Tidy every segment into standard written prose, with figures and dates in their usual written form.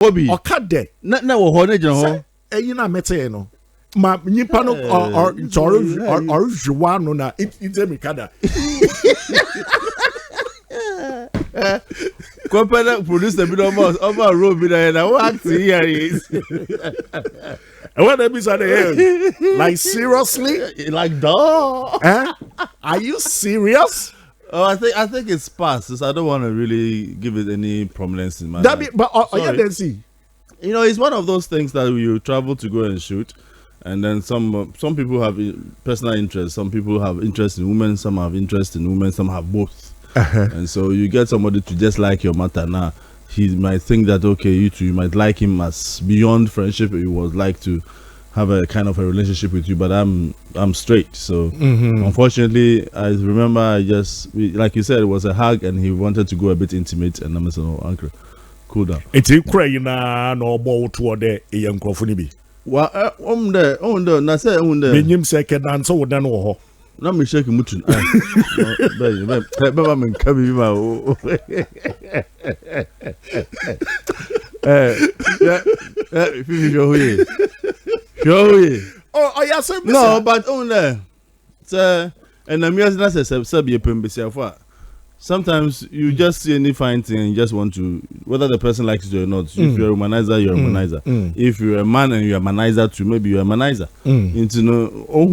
Obi. Okade. Na wo ho na gina ho. Eyi na mete no. Ma nipa no or juwano na it's a mikada. Company produce the bit almost over road bit and what here is. And what that means are the like seriously? Like duh. Are you serious? Oh, I think it's past. I don't want to really give it any prominence in my life. But yeah, then see. You know, it's one of those things that you travel to go and shoot, and then some people have personal interest. Some people have interest in women. Some have interest in women. Some have both. And so you get somebody to just like your matter. Now he might think that okay, you might like him as beyond friendship. He would like to have a kind of a relationship with you, but I'm straight. So unfortunately, I remember like you said, it was a hug, and he wanted to go a bit intimate, and I'm saying, oh, uncle, cool down. It's a cray na no ball toward the young crofunibi. Well, na say Minim second answer would then ho. Na me shake mutun. Baba men ka bi ma o. Oh, yes, no, but only. Sir, and I'm just not a sub. Sometimes you just see any fine thing and you just want to, whether the person likes it or not. If you're a womanizer, you're a womanizer. If you're a man and you're a manizer too, maybe you're a manizer. Into no, oh,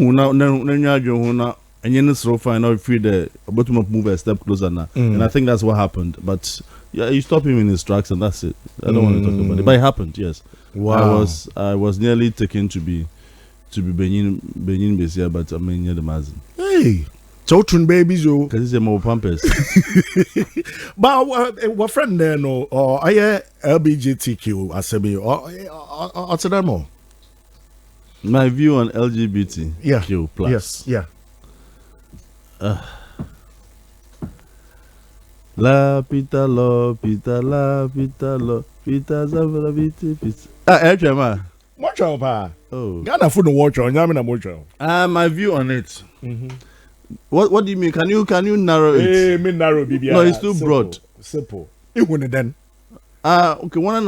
and you're not so fine, or free the bottom move a step closer now. And I think that's what happened. But yeah, you stop him in his tracks and that's it. I don't want to talk about it. But it happened, yes. Wow. I was nearly taken to be Benin Besia, but I mean, near the Mazin. Hey. Children babies, oh, because it's a more pampers. But what friend there no or I LBGTQ as a be or more. My view on LGBTQ plus. Yes, yeah. La pita lo pita la pita lo pita zavla pita pita. Ma. Watch out, pa. Oh. Ghana food no watch on. Yamina watch on. My view on it. What do you mean? Can you narrow it? Me narrow BBI. No, it's too broad. Simple. Even then. Okay, one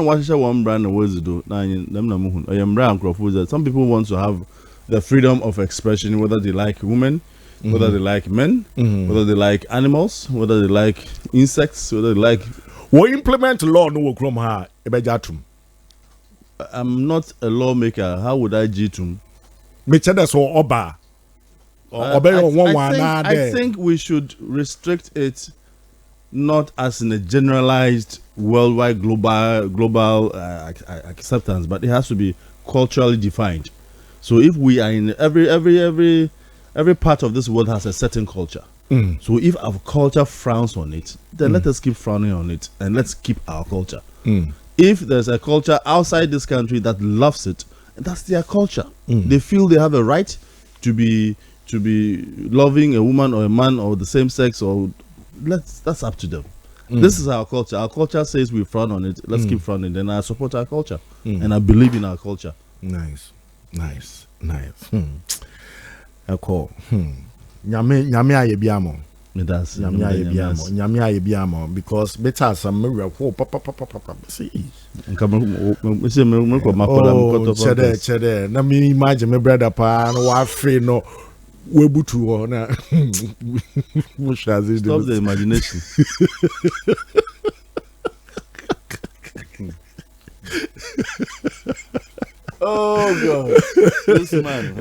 brand was do. Some people want to have the freedom of expression, whether they like women, whether they like men, whether they like animals, whether they like insects, whether they like. We implement law no from her. I'm not a lawmaker. How would I jitum? That's all oba. I think we should restrict it not as in a generalized worldwide global acceptance, but it has to be culturally defined. So if we are in every part of this world has a certain culture. So if our culture frowns on it, then let us keep frowning on it and let's keep our culture. If there's a culture outside this country that loves it, that's their culture. They feel they have a right to be loving a woman or a man or the same sex, or that's up to them. This is our culture. Our culture says we frown on it. Let's keep frowning. Then I support our culture and I believe in our culture. Nice. Echo. Nyame ayebiamo. That's Nyame ayebiamo because better some miracle. See. Chede. Na me imagine my brother pa no wa free no. Webutu na. Stop the imagination. Oh God, this man.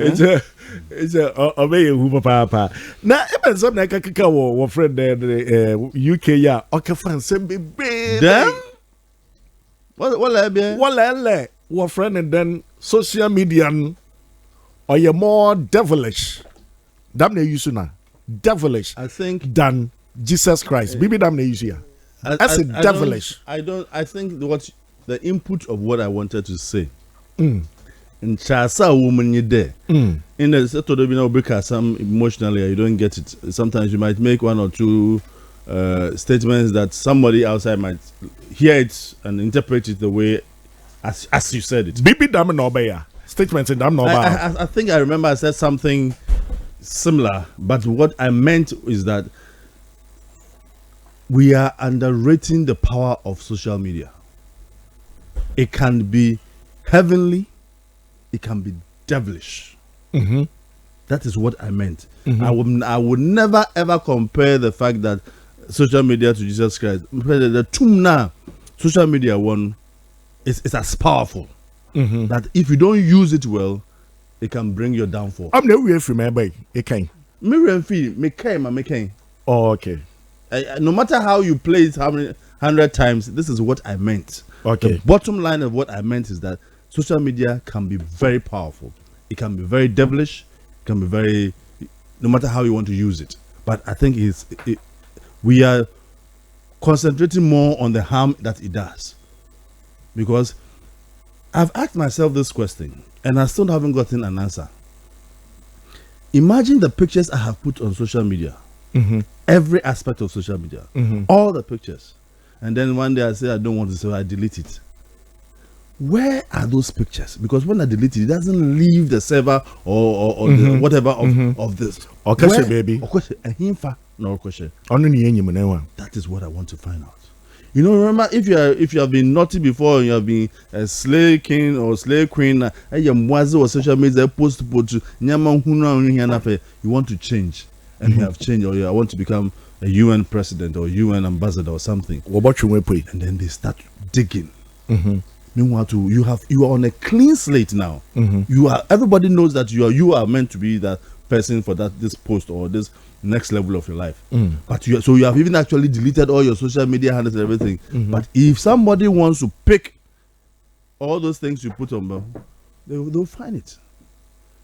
It's a obey who papa. Now even some like a friend there UK ya. Okay, fan same baby. Them. What friend and then social media. Or you're more devilish. Damn ne use na devilish. I think than Jesus Christ. Bibi damn ne use ya. That's a devilish. I think what the input of what I wanted to say. In Chasa woman you there. In the set of because some emotionally you don't get it. Sometimes you might make one or two statements that somebody outside might hear it and interpret it the way as you said it. Bibi damn no obey. Statements in damn no. I think I remember I said something similar, but what I meant is that we are underrating the power of social media. It can be heavenly, it can be devilish. That is what I meant. I would never ever compare the fact that social media to Jesus Christ. The tomb now, social media one is as powerful. That if you don't use it well, it can bring your downfall. I'm not away from my boy. It can. Oh, okay. No matter how you play it, how many 100 times, this is what I meant. Okay. The bottom line of what I meant is that social media can be very powerful. It can be very devilish. It can be very, no matter how you want to use it. But I think we are concentrating more on the harm that it does. Because I've asked myself this question and I still haven't gotten an answer. Imagine the pictures I have put on social media. Every aspect of social media. All the pictures. And then one day I say I don't want to, so I delete it. Where are those pictures? Because when I delete it, it doesn't leave the server or the whatever of this. Okay, baby. No question. That is what I want to find out. You know, remember if you have been naughty before and you have been a slave king or slave queen, or social media post you want to change and you have changed, or you want to become a UN president or UN ambassador or something. And then they start digging. Meanwhile, you are on a clean slate now. Everybody knows that you are meant to be that person for this post or this next level of your life. But you have even actually deleted all your social media handles and everything. But if somebody wants to pick all those things you put on, they'll find it.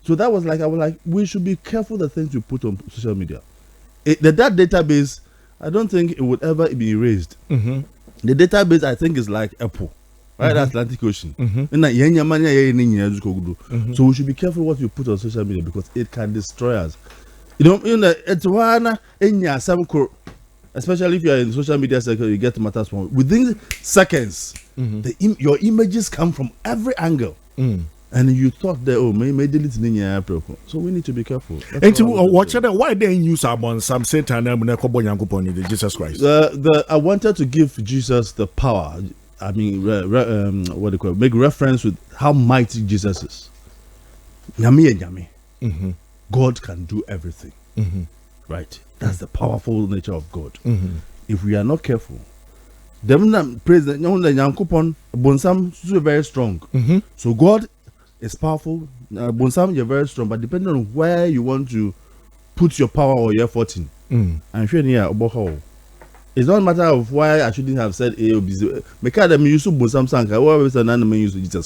So I was like, we should be careful the things you put on social media. That database, I don't think it would ever be erased. The database, I think, is like Apple. Right, that's Atlantic Ocean. So we should be careful what you put on social media because it can destroy us. It's one in some especially if you are in social media sector, you get matters from within seconds. Your images come from every angle, and you thought that may delete in your profile. So we need to be careful. And to watch it, why they use some Satan and Jesus Christ? I wanted to give Jesus the power. I mean, what do you call it? Make reference with how mighty Jesus is. Yami. God can do everything. Right? That's the powerful nature of God. If we are not careful, them praise the Yankupon Bonsam is very strong. So God is powerful. Bonsam, you're very strong, but depending on where you want to put your power or your effort in, I'm sure it's not a matter of why I shouldn't have said A or B. Jesus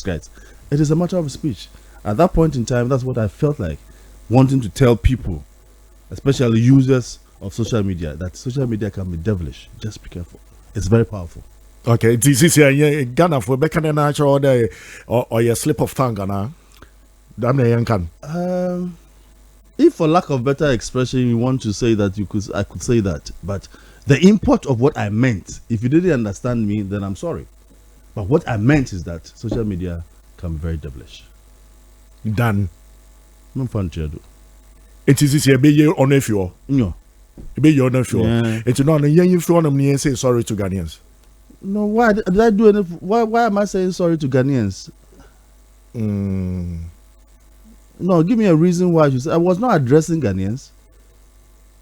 Christ. It is a matter of speech. At that point in time, that's what I felt like wanting to tell people, especially users of social media, that social media can be devilish. Just be careful. It's very powerful. Okay, this is Ghana for back and natural day or your slip of tongue, Ghana. If for lack of better expression, you want to say that I could say that, but the import of what I meant, if you didn't understand me, then I'm sorry. But what I meant is that social media can be very devilish. Done. I'm fun to do. It is a be your on if you no. Be your on if you it's not a young if you say sorry to Ghanaians. No, why did I do anything? Why am I saying sorry to Ghanaians? No, give me a reason why you say I was not addressing Ghanaians.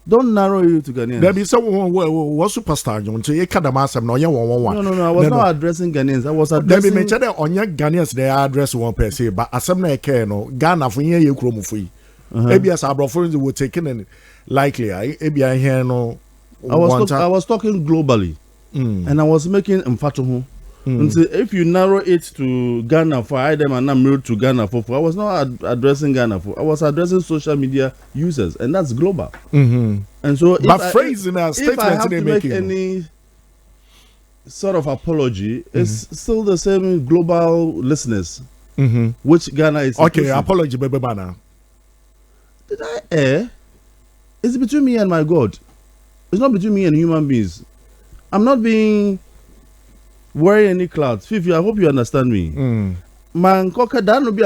Don't narrow you to Ghanaians. There be someone was superstar. You want to Kadamasa, no, you want No, I was not addressing Ghanaians. I was addressing. There be mentioned on your Ghanaians, they address one per se, but as some like Ghana for you, free. Maybe as our friends were taken and likely, maybe I hear no. I was talking globally, and I was making emphatic. And so if you narrow it to Ghana for them and not mirrored to Ghana for, I was not addressing Ghana for. I was addressing social media users, and that's global. And so, if I have to make any sort of apology, it's still the same global listeners, which Ghana is. Okay, apology, baby, bana. Did I err? It's between me and my God. It's not between me and human beings. I'm not being wearing any clouds. Fifi, I hope you understand me. Man,